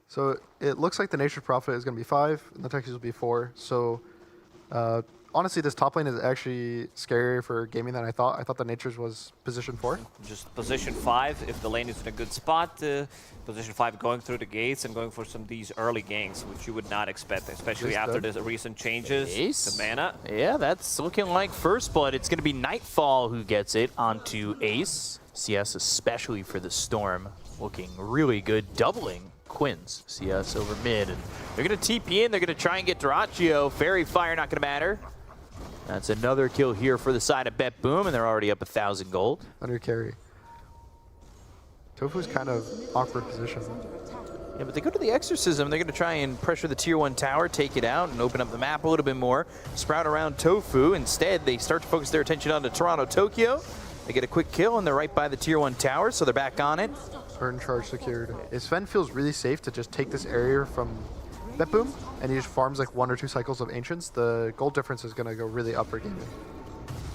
So it looks like the Nature's Prophet is going to be 5, and the Techies will be 4. So honestly, this top lane is actually scarier for gaming than I thought. I thought the Nature's was position 4. Just position 5 if the lane is in a good spot. Position 5 going through the gates and going for some of these early ganks, which you would not expect, especially after the recent changes to mana. Yeah, that's looking like first blood. It's going to be Nightfall who gets it onto Ace. CS, especially for the Storm, looking really good, doubling Quinn's CS over mid. And they're going to TP in. They're going to try and get Dyrachyo. Fairy Fire not going to matter. That's another kill here for the side of Bet Boom, and they're already up 1,000 gold. Under carry. Tofu's kind of awkward position. Yeah, but they go to the Exorcism. They're going to try and pressure the Tier 1 tower, take it out, and open up the map a little bit more. Sprout around Tofu. Instead, they start to focus their attention onto Toronto Tokyo. They get a quick kill, and they're right by the Tier 1 tower, so they're back on it. Burn charge secured. Sven feels really safe to just take this area from Bet Boom, and he just farms like 1 or 2 cycles of Ancients. The gold difference is going to go really up for gaming.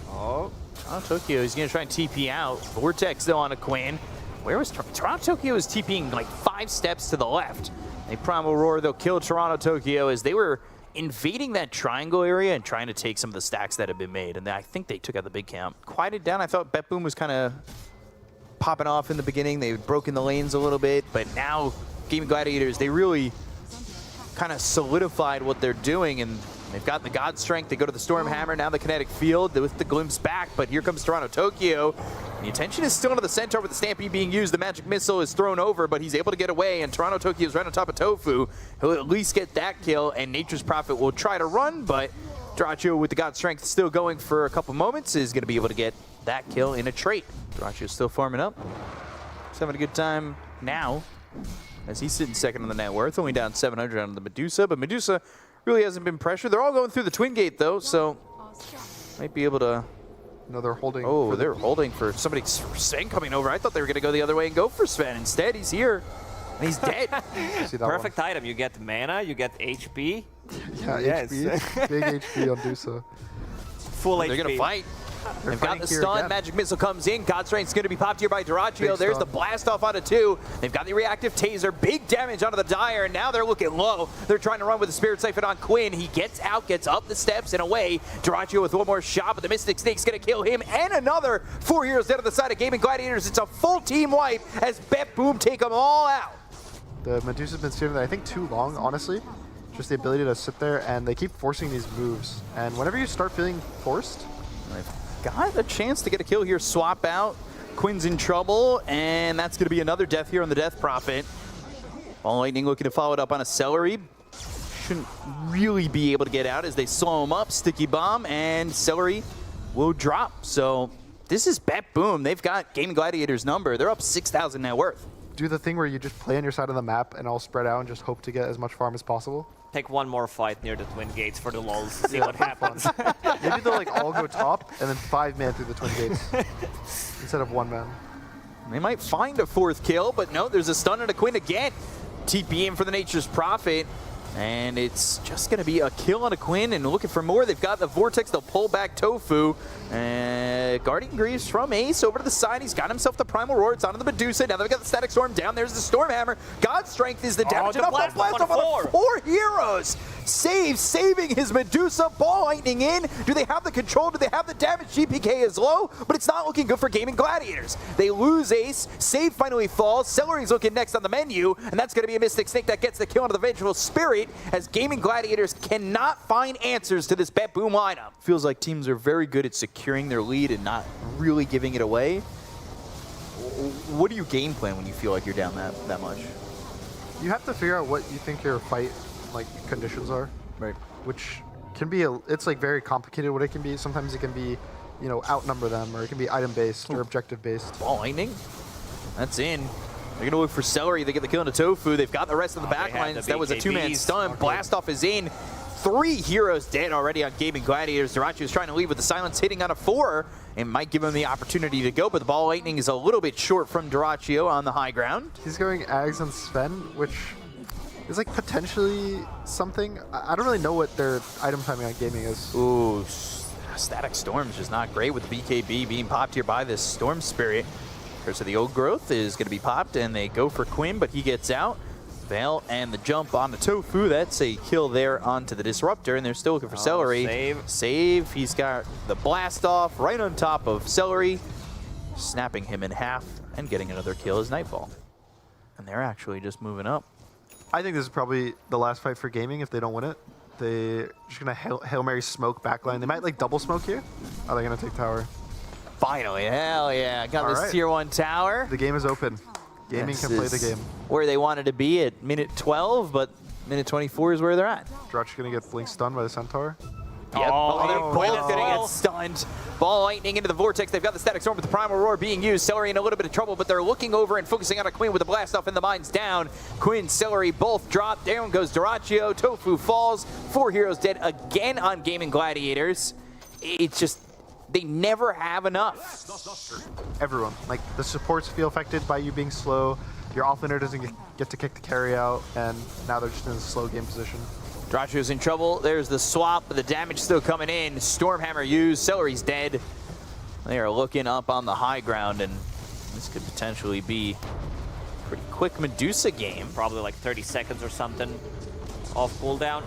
Oh, Toronto Tokyo, he's going to try and TP out. Vortex, though, on a Quinn. Where was Toronto Tokyo is TPing like 5 steps to the left. A Primal Roar, they'll kill Toronto Tokyo as they were invading that triangle area and trying to take some of the stacks that have been made. And I think they took out the big camp. Quieted down. I thought Bet Boom was kind of popping off in the beginning. They'd broken the lanes a little bit, but now Gaming Gladiators, they really kind of solidified what they're doing, and they've got the God Strength. They go to the Stormhammer, now the Kinetic Field with the glimpse back, but here comes Toronto Tokyo. The attention is still to the center with the Stampede being used. The Magic Missile is thrown over, but he's able to get away, and Toronto Tokyo is right on top of Tofu. He'll at least get that kill, and Nature's Prophet will try to run, but Dyrachyo with the God Strength still going for a couple moments is going to be able to get that kill in a trait. Dyrachyo's still farming up. He's having a good time now, as he's sitting second on the net worth, only down 700 on the Medusa, but Medusa really hasn't been pressured. They're all going through the Twin Gate, though, so might be able to... No, they're holding. Oh, they're holding for somebody. Sven coming over. I thought they were going to go the other way and go for Sven. Instead, he's here, and he's dead. Perfect item. You get mana, you get HP. Yeah, yes. HP. Big HP on Dusa. Full HP. They're going to fight. They've got the stun. Again. Magic Missile comes in. God Strength's going to be popped here by Dyrachyo. There's the blast off onto 2. They've got the reactive taser. Big damage onto the Dire, and now they're looking low. They're trying to run with the Spirit Siphon on Quinn. He gets out, gets up the steps and away. Dyrachyo with one more shot, but the Mystic Snake's going to kill him. And another 4 heroes dead on the side of Gaming Gladiators. It's a full team wipe as Bet Boom take them all out. The Medusa's been sitting there, I think, too long, honestly. Just the ability to sit there, and they keep forcing these moves. And whenever you start feeling forced... Got a chance to get a kill here. Swap out. Quinn's in trouble, and that's going to be another death here on the Death Prophet. Ball Lightning looking to follow it up on a Celery. Shouldn't really be able to get out as they slow him up. Sticky Bomb, and Celery will drop. So this is Bet Boom. They've got Gaming Gladiators' number. They're up 6,000 net worth. Do the thing where you just play on your side of the map and all spread out and just hope to get as much farm as possible. Take one more fight near the Twin Gates for the lulz, see what happens. Maybe they'll like all go top and then 5 man through the Twin Gates instead of 1 man. They might find a 4th kill, but no, there's a stun and a Quinn again. TP in for the Nature's Prophet. And it's just going to be a kill on a Quinn, and looking for more. They've got the Vortex. They'll pull back Tofu. Guardian Greaves from Ace over to the side. He's got himself the Primal Roar. It's onto the Medusa. Now they've got the Static Storm down. There's the Stormhammer. God Strength is the damage. The blast off on 4 heroes. Saving his Medusa. Ball Lightning in. Do they have the control? Do they have the damage? GPK is low, but it's not looking good for Gaming Gladiators. They lose Ace. Save finally falls. Celery's looking next on the menu, and that's going to be a Mystic Snake that gets the kill onto the Vengeful Spirit, as Gaming Gladiators cannot find answers to this Bet Boom lineup. Feels like teams are very good at securing their lead and not really giving it away. What do you game plan when you feel like you're down that much? You have to figure out what you think your fight conditions are. Right. Which can be, it's like very complicated what it can be. Sometimes it can be, you know, outnumber them, or it can be item based or objective based. Ball Lightning. That's in. They're going to look for Celery. They get the kill into Tofu. They've got the rest of the backlines. That was a 2-man stun. Blast off is in. 3 heroes dead already on Gaming Gladiators. Dyrachyo is trying to leave with the silence hitting on a 4 and might give him the opportunity to go, but the Ball Lightning is a little bit short from Dyrachyo on the high ground. He's going Ags and Sven, which is like potentially something. I don't really know what their item timing on gaming is. Ooh, Static Storm is just not great with the BKB being popped here by this Storm Spirit. Curse of the Old Growth is going to be popped, and they go for Quinn, but he gets out. Veil and the jump on the Tofu. That's a kill there onto the Disruptor, and they're still looking for Celery. Save. He's got the blast off right on top of Celery, snapping him in half and getting another kill as Nightfall. And they're actually just moving up. I think this is probably the last fight for Gaming if they don't win it. They're just going to Hail Mary smoke backline. They might like double smoke here. Are they going to take tower? Finally, hell yeah. Got this tier 1 tower. The game is open. Gaming can play the game. Where they wanted to be at minute 12, but minute 24 is where they're at. Drutch going to get blink stunned by the Centaur. Yep. Oh, They're both no. going to get stunned. Ball lightning into the Vortex. They've got the Static Storm with the Primal Roar being used. Celery in a little bit of trouble, but they're looking over and focusing on a Quinn with the blast off and the mines down. Quinn, Celery both drop. Down goes Duraccio. Tofu falls. 4 heroes dead again on Gaming Gladiators. It's just, they never have enough. Everyone. Like, the supports feel affected by you being slow. Your offlaner doesn't get to kick the carry out, and now they're just in a slow game position. Draccio's in trouble. There's the swap, but the damage still coming in. Stormhammer used. Celery's dead. They are looking up on the high ground, and this could potentially be a pretty quick Medusa game. Probably like 30 seconds or something off cooldown.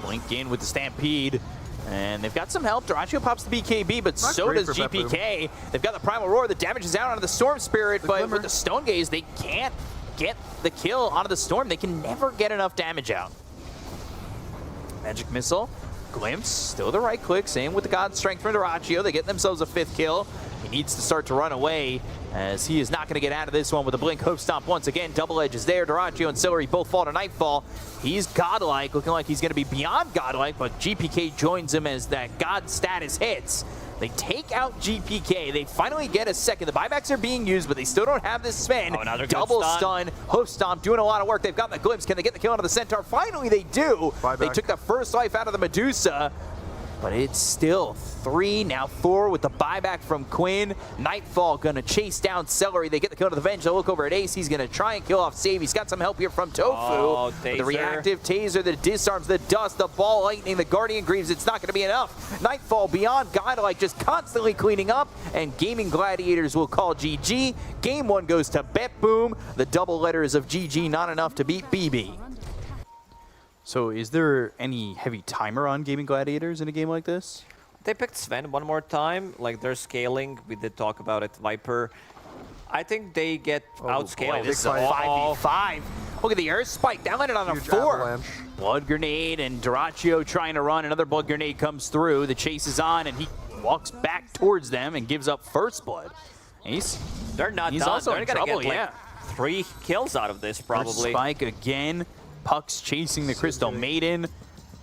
Blink in with the Stampede. And they've got some help. Duraccio pops the BKB, but Not so great does for GPK. They've got the Primal Roar. The damage is out onto the Storm Spirit, but with the Stone Gaze, they can't get the kill onto the Storm. They can never get enough damage out. Magic Missile, Glimpse, still the right click. Same with the God Strength from Duraccio. They get themselves a 5th kill. He needs to start to run away, as he is not going to get out of this one with a Blink Hoof Stomp once again. Double Edge is there. Duraccio and Celery both fall to Nightfall. He's godlike, looking like he's going to be beyond godlike, but GPK joins him as that God status hits. They take out GPK. They finally get a second. The buybacks are being used, but they still don't have this spin. Another Double stun. Hoof Stomp, doing a lot of work. They've got the Glimpse. Can they get the kill onto the Centaur? Finally, they do. Buyback. They took the first life out of the Medusa, but it's still 3, now 4 with the buyback from Quinn. Nightfall gonna chase down Celery. They get the kill to the Venge. They'll look over at Ace. He's gonna try and kill off Save. He's got some help here from Tofu. Oh, With the reactive taser that disarms the dust, the ball lightning, the Guardian Greaves. It's not gonna be enough. Nightfall beyond godlike, just constantly cleaning up, and Gaming Gladiators will call GG. Game 1 goes to Bet Boom. The double letters of GG not enough to beat BB. So is there any heavy timer on Gaming Gladiators in a game like this? They picked Sven one more time. Like, they're scaling. We did talk about it, Viper. I think they get outscaled. Boy, this is a 5v5. Look at the Earth Spike. That landed on a Huge 4. avalanche. Blood Grenade and Duraccio trying to run. Another Blood Grenade comes through. The chase is on, and he walks back towards them and gives up first blood. They're not he's done. also They're in gonna trouble, get like 3 kills out of this, probably. Earth Spike again. Puck's chasing the Crystal Maiden.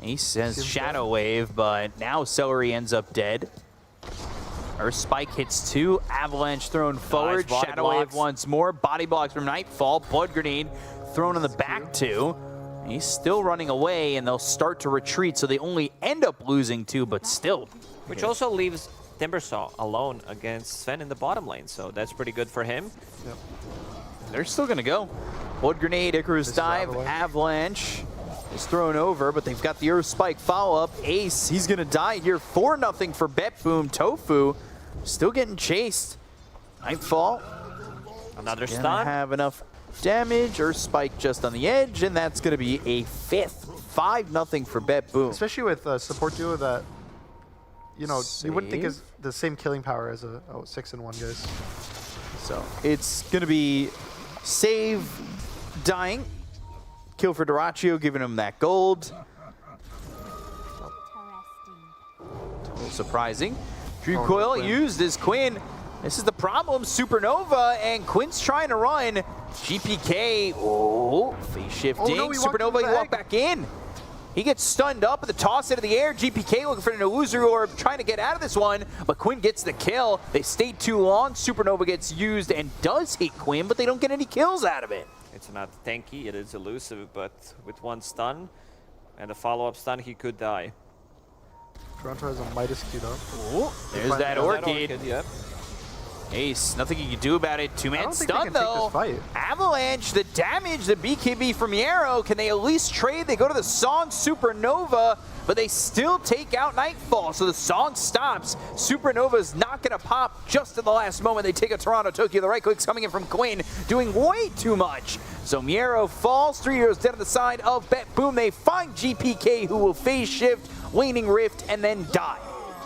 Ace has Shadow Wave, but now Celery ends up dead. Earth Spike hits 2. Avalanche thrown forward. body Shadow blocks. Wave once more. Body blocks from Nightfall. Blood Grenade thrown on the back 2. He's still running away, and they'll start to retreat, so they only end up losing 2, but still. Which also leaves Timbersaw alone against Sven in the bottom lane, so that's pretty good for him. Yep. They're still going to go. Blood Grenade, Icarus Dive, Avalanche is thrown over, but they've got the Earth Spike follow-up. Ace, he's going to die here. 4-0 for Bet Boom. Tofu still getting chased. Nightfall. Another Gonna stun. have enough damage. Earth Spike just on the edge, and that's going to be a 5th. 5-0 for Bet Boom. Especially with a support duo that, you know, you wouldn't think is the same killing power as a 6-in-1 guys. So it's going to be Save dying. Kill for Duraccio, giving him that gold. Surprising. Dream Coil used as Quinn. This is the problem. Supernova, and Quinn's trying to run. GPK, face shifting. No, Supernova, he walked back in. He gets stunned up with the toss into the air. GPK looking for an illusory orb, trying to get out of this one, but Quinn gets the kill. They stayed too long. Supernova gets used and does hit Quinn, but they don't get any kills out of it. It's not tanky, it is elusive, but with 1 stun and a follow-up stun, he could die. Toronto has a Midas queued up. There's that Orchid. Yep. Ace, nothing you can do about it. 2-man stun, think they can though. take this fight. Avalanche, the damage, the BKB from Yarrow. Can they at least trade? They go to the Song Supernova, but they still take out Nightfall. So the Song stops. Supernova's not going to pop just at the last moment. They take a Toronto Tokyo. The right click's coming in from Quinn, doing way too much. So Miero falls, 3 heroes dead on the side of Bet Boom. They find GPK, who will phase shift, Waning Rift, and then die.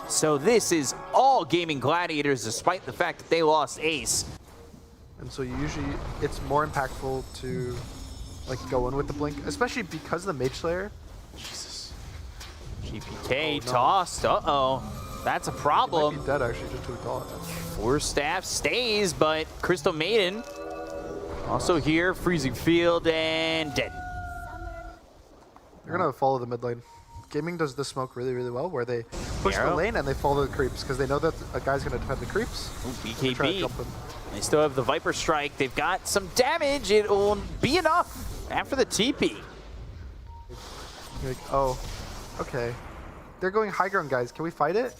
So this is all Gaming Gladiators, despite the fact that they lost Ace. And so it's more impactful to like go in with the blink, especially because of the Mage Slayer. Jesus. GPK no. tossed. Uh-oh. That's a He might problem. be dead actually, just to a dot. Force Staff stays, but Crystal Maiden also here, freezing field and dead. They're gonna follow the mid lane. Gaming does this smoke really, really well, where they push the Arrow. lane and they follow the creeps because they know that a guy's gonna defend the creeps. Ooh, They try to BKB. jump him. They still have the Viper Strike. They've got some damage. It will be enough after the TP. You're like, oh, okay. They're going high ground, guys. Can we fight it?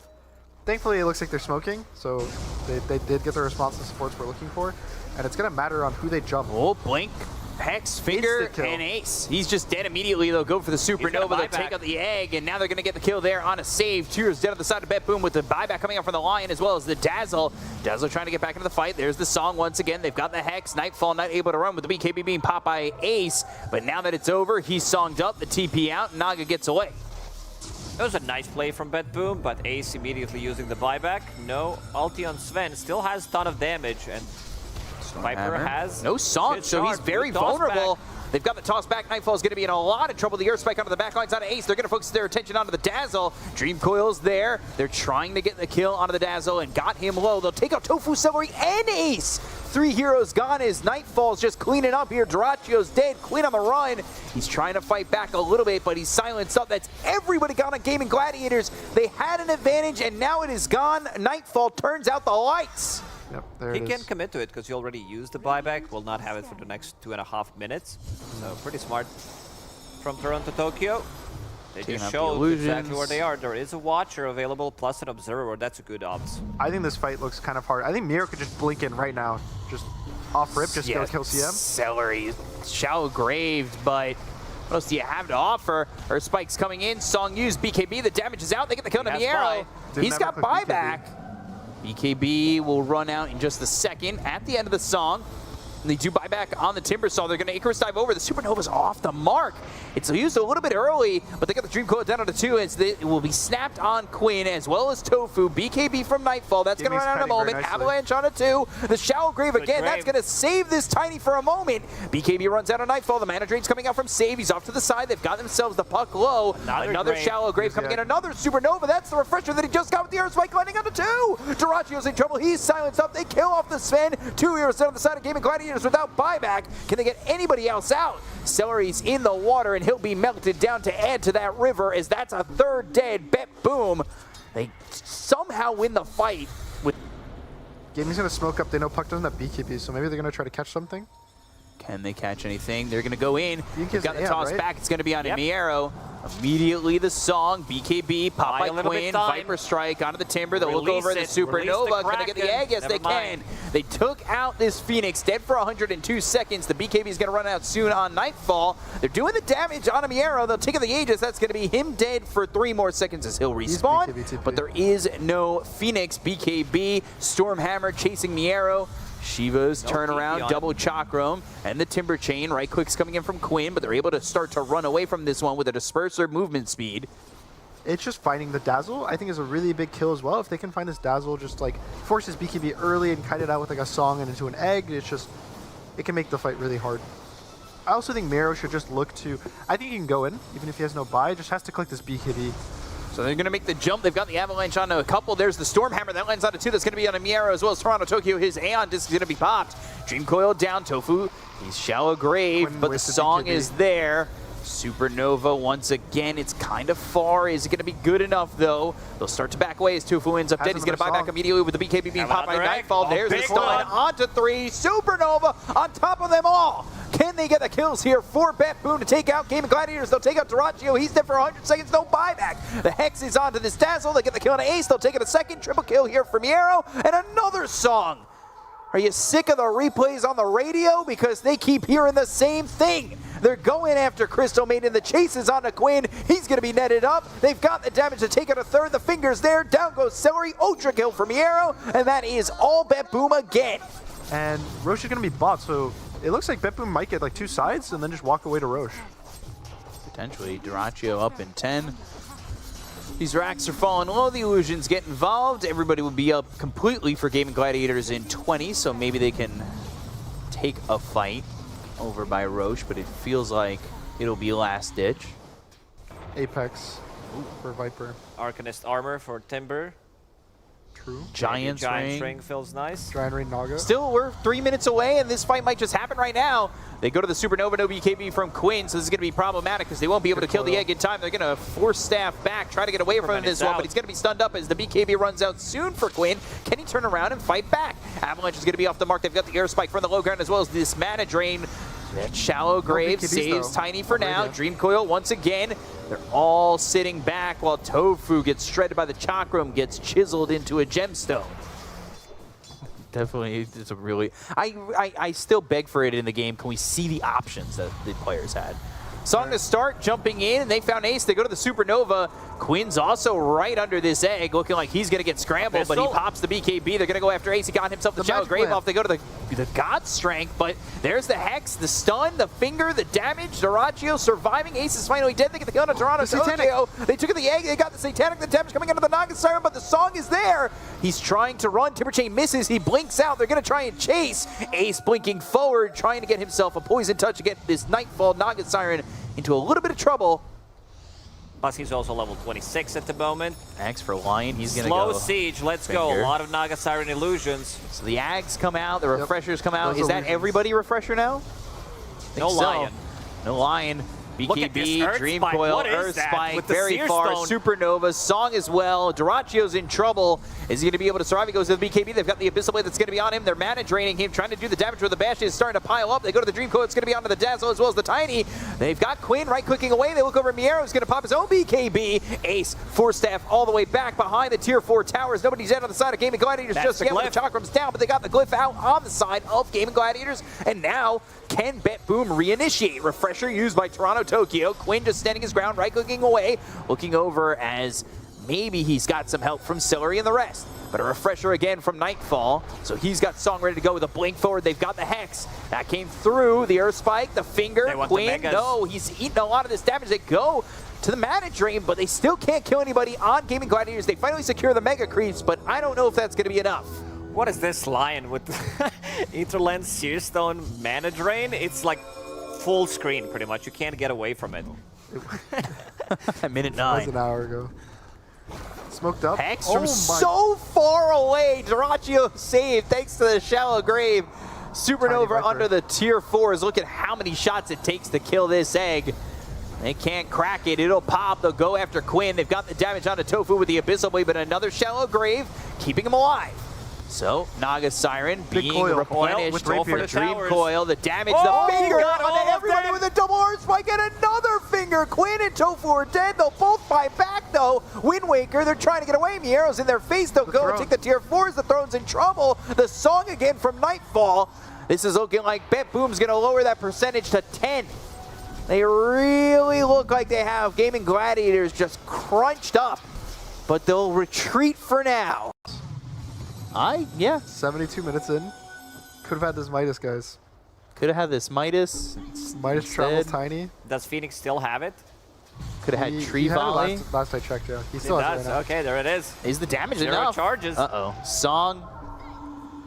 Thankfully, it looks like they're smoking, so they did get the response and supports we're looking for. And it's going to matter on who they jump. Oh, blink, Hex, Finger, Instant kill. and Ace. He's just dead immediately. They'll go for the Supernova. They'll take out the egg, and now they're going to get the kill there on a save. Tears dead on the side of Bet Boom with the buyback coming out from the Lion as well as the Dazzle. Dazzle trying to get back into the fight. There's the song once again. They've got the Hex. Nightfall not able to run with the BKB being popped by Ace. But now that it's over, he's songed up. The TP out. Naga gets away. That was a nice play from Bet Boom, but Ace immediately using the buyback. No ulti on Sven. Still has a ton of damage, and Viper has no song, good so he's charge. very Good toss vulnerable. back. They've got the toss back. Nightfall is going to be in a lot of trouble. The Earth Spike onto the back lines on Ace. They're going to focus their attention onto the Dazzle. Dream Coil's there. They're trying to get the kill onto the Dazzle and got him low. They'll take out Tofu, Celery, and Ace. 3 heroes gone as Nightfall's just cleaning up here. Duracchio's dead. Queen on the run. He's trying to fight back a little bit, but he's silenced up. That's everybody gone on Gaming Gladiators. They had an advantage, and now it is gone. Nightfall turns out the lights. Yep, there He it can is. commit to it because he already used the buyback. Will not have it for the next 2.5 minutes. So pretty smart from Toronto Tokyo. They Taking just out the showed illusions. exactly where they are. There is a Watcher available plus an Observer. That's a good ops. I think this fight looks kind of hard. I think Miro could just blink in right now. Just off rip, just go kill CM. Celery, shallow graved, but what else do you have to offer? Earth Spike's coming in. Song used. BKB, the damage is out. They get the kill on He has Miero. Didn't He's ever got click BKB. buyback. BKB will run out in just a second at the end of the song. And they do buyback on the Timbersaw. They're going to Icarus dive over. The Supernova's off the mark. It's used a little bit early, but they got the Dream Coil down to 2 as it will be snapped on Quinn as well as Tofu. BKB from Nightfall. That's going to Gimmy's run out in a kiting very moment. nicely. Avalanche on a 2. The Shallow Grave again. That's grave. going to save this Tiny for a moment. BKB runs out on Nightfall. The mana drain's coming out from Save. He's off to the side. They've got themselves the puck low. Another grave. Shallow Grave coming in. Another Supernova. That's the refresher that he just got with the Earth Spike landing on the 2. Duracchio's in trouble. He's silenced up. They kill off the Sven. 2 heroes down on the side of Gaming Gladiators without buyback. Can they get anybody else out? Celery's in the water and he'll be melted down to add to that river as that's a 3rd dead. Bet Boom. They somehow win the fight with. Gaming's going to smoke up. They know Puck doesn't have BKB, so maybe they're going to try to catch something. Can they catch anything? They're going to go in. Think They've it's got the Am, toss right? back. It's going to be on Yep. Miero. Immediately the song, BKB, pop Buy by a little bit Quinn, time. Viper Strike onto the Timber. They'll look Release over at the it. Release the Supernova. Can they get the Kraken? egg? Yes, Never they can. mind. They took out this Phoenix, dead for 102 seconds. The BKB is going to run out soon on Nightfall. They're doing the damage on Miero. They'll take out the Aegis. That's going to be him dead for 3 more seconds as he'll respawn. BKB TP. But there is no Phoenix. BKB, Stormhammer chasing Miero. Shiva's No turnaround, TP on double Chakram, and the Timber Chain. Right click's coming in from Quinn, but they're able to start to run away from this one with a disperser movement speed. It's just finding the Dazzle, I think, is a really big kill as well. If they can find this Dazzle, just like forces BKB early and kite it out with like a song and into an egg, it's just, it can make the fight really hard. I also think Miro should just look to, I think he can go in, even if he has no buy, just has to click this BKB. So they're going to make the jump. They've got the Avalanche onto a couple. There's the Stormhammer. That lands onto 2. That's going to be on Miero as well as Toronto Tokyo. His Aeon disc is going to be popped. Dream Coil down. Tofu. He's Shallow Grave, Quinn but the with the song BKB. is there. Supernova once again. It's kind of far. Is it going to be good enough, though? They'll start to back away as Tofu ends up Has dead. He's going to buy another back song. immediately with the BKB being Have popped by another egg. Nightfall. Oh, There's the big stun one. onto 3. Supernova on top of them all. Can they get the kills here for Bet Boom to take out Gaming Gladiators? They'll take out Duracchio. He's dead for 100 seconds. No buyback. The Hex is onto this Dazzle. They get the kill on Ace. They'll take it a second. Triple kill here for Miero. And another song. Are you sick of the replays on the radio? Because they keep hearing the same thing. They're going after Crystal Maiden. The chase is onto Quinn. He's going to be netted up. They've got the damage to take out a 3rd. The finger's there. Down goes Celery. Ultra kill for Miero. And that is all Bet Boom again. And Roche is going to be bot, so It looks like BetBoom might get like 2 sides and then just walk away to Roche. Potentially, Duraccio up in 10. These racks are falling low, the illusions get involved. Everybody would be up completely for Gaming Gladiators in 20, so maybe they can take a fight over by Roche, but it feels like it'll be last ditch. Apex for Viper. Arcanist armor for Timber. True. Giant's Giant Ring. ring feels nice. Giant Ring Naga. Still, we're 3 minutes away, and this fight might just happen right now. They go to the Supernova, no BKB from Quinn, so this is going to be problematic because they won't be able to kill the egg in time. They're going to force Staff back, try to get away from this one, but he's going to be stunned up as the BKB runs out soon for Quinn. Can he turn around and fight back? Avalanche is going to be off the mark. They've got the air spike from the low ground as well as this mana drain. That Shallow Grave saves Tiny for now. Dream Coil once again. They're all sitting back while Tofu gets shredded by the Chakram, gets chiseled into a gemstone. Definitely, it's a really... I still beg for it in the game. Can we see the options that the players had? Song to start, jumping in, and they found Ace. They go to the Supernova. Quinn's also right under this egg, looking like he's going to get scrambled, but he pops the BKB. They're going to go after Ace. He got himself the Shallow Grave off. They go to the God Strength, but there's the Hex, the stun, the finger, the damage. Duraccio surviving. Ace is finally dead. They get the kill on Toronto Tokyo. They took the egg. They got the Satanic, the damage coming into the Naga Siren, but the Song is there. He's trying to run. Timberchain misses. He blinks out. They're going to try and chase. Ace blinking forward, trying to get himself a Poison Touch to get this Nightfall Naga Siren into a little bit of trouble. Plus, he's also level 26 at the moment. Axe for Lion, he's going to go. Slow siege, let's go. A lot of Naga Siren illusions. So the Ags come out, the Refreshers come out. Those Is that illusions. everybody Refresher now? No Lion. No Lion. Look at this BKB, Earth Dream Spike. Coil, What is Earth that? Spike, With the very Seer far. Stone. Supernova, Song as well. Duraccio's in trouble. Is he going to be able to survive? He goes to the BKB. They've got the Abyssal Blade that's going to be on him. They're mana draining him, trying to do the damage where the Bash is starting to pile up. They go to the Dream Coil. It's going to be onto the Dazzle as well as the Tiny. They've got Quinn right-clicking away. They look over Miero, who's going to pop his own BKB. Ace, Force Staff all the way back behind the Tier 4 towers. Nobody's dead on the side of Gaming Gladiators just yet with the Chakram's down, but they got the Glyph out on the side of Gaming Gladiators. And now, can BetBoom reinitiate? Refresher used by Toronto Tokyo. Quinn just standing his ground, right-clicking away, looking over as maybe he's got some help from Celery and the rest. But a Refresher again from Nightfall, so he's got Song ready to go with a blink forward. They've got the Hex. That came through, the Earth Spike, the Finger, Quinn. No, he's eating a lot of this damage. They go to the Mana Drain, but they still can't kill anybody on Gaming Gladiators. They finally secure the Mega Creeps, but I don't know if that's going to be enough. What is this Lion with Etherland, Seer Stone, Mana Drain? It's like full screen pretty much. You can't get away from it. At minute That was 9. an hour ago. Smoked up. Hex Oh from my- so far away. Duraccio saved thanks to the Shallow Grave. Supernova under the Tier 4s. Look at how many shots it takes to kill this egg. They can't crack it. It'll pop. They'll go after Quinn. They've got the damage onto Tofu with the Abyssal Blade, but another Shallow Grave keeping him alive. So, Naga Siren being coil. replenished. With Roll for the Rapier. Dream Towers. Coil. The damage, Oh, the finger got all onto of everybody them. with a double Earth Spike and another finger. Quinn and Tofu are dead. They'll both fight back, though. Wind Waker, they're trying to get away. Miero's in their face. They'll go and take the Tier 4s. The Throne's in trouble. The Song again from Nightfall. This is looking like BetBoom's going to lower that percentage to 10. They really look like they have Gaming Gladiators just crunched up, but they'll retreat for now. Yeah. 72 minutes in. Could have had this Midas, guys. Could have had this Midas. Midas travels Tiny. Does Phoenix still have it? Could have had He Tree had it Volley. last I checked, yeah. He It still has does. it right now. Okay, there it is. Is the damage 0 enough? charges. Uh-oh. Song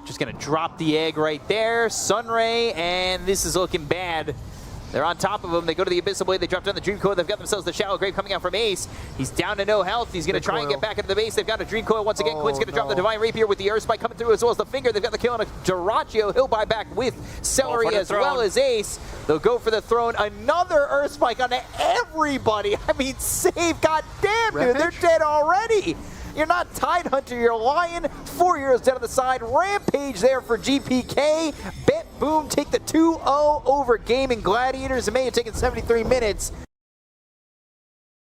just going to drop the egg right there. Sunray, and this is looking bad. They're on top of him. They go to the Abyssal Blade. They drop down the Dream Coil. They've got themselves the Shallow Grave coming out from Ace. He's down to no health. He's going to try and get back into the base. They've got a Dream Coil once again. Oh, Quinn's going to drop the Divine Rapier with the Earth Spike coming through as well as the Finger. They've got the kill on a Duraccio. He'll buy back with Celery as well as Ace. They'll go for the Throne. Another Earth Spike onto everybody. I mean, save. God damn, dude. They're dead already. You're not Tidehunter, you're Lion. 4 years dead on the side. Rampage there for GPK. BetBoom take the 2-0 over Gaming Gladiators. It may have taken 73 minutes.